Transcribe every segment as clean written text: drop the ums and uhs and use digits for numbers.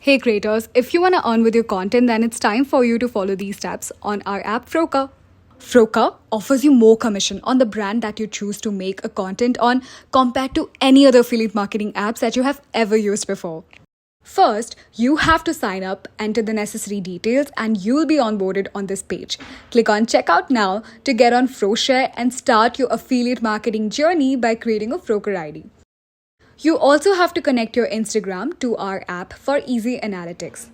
Hey creators, if you want to earn with your content, then it's time for you to follow these steps on our app Froker. Froker offers you more commission on the brand that you choose to make a content on compared to any other affiliate marketing apps that you have ever used before. First, you have to sign up, enter the necessary details, and you'll be onboarded on this page. Click on Checkout Now to get on Froshare and start your affiliate marketing journey by creating a Froker ID. You also have to connect your Instagram to our app for easy analytics.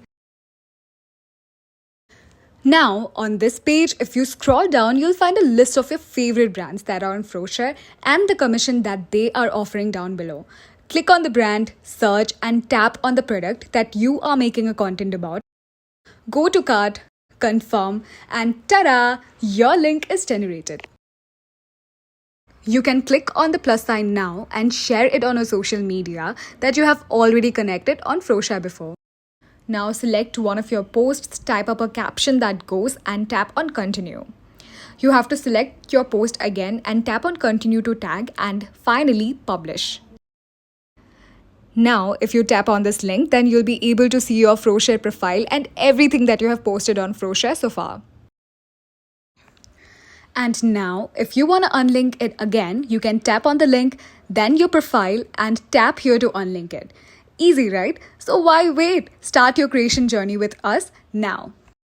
Now, on this page, if you scroll down, you'll find a list of your favorite brands that are on Froshare and the commission that they are offering down below. Click on the brand, search, and tap on the product that you are making a content about. Go to cart, confirm, and ta-da! Your link is generated. You can click on the plus sign now and share it on a social media that you have already connected on Froshare before. Now select one of your posts, type up a caption that goes and tap on continue. You have to select your post again and tap on continue to tag and finally publish. Now, if you tap on this link, then you'll be able to see your Froshare profile and everything that you have posted on Froshare so far. And now, if you want to unlink it again, you can tap on the link, then your profile, and tap here to unlink it. Easy, right? So why wait? Start your creation journey with us now.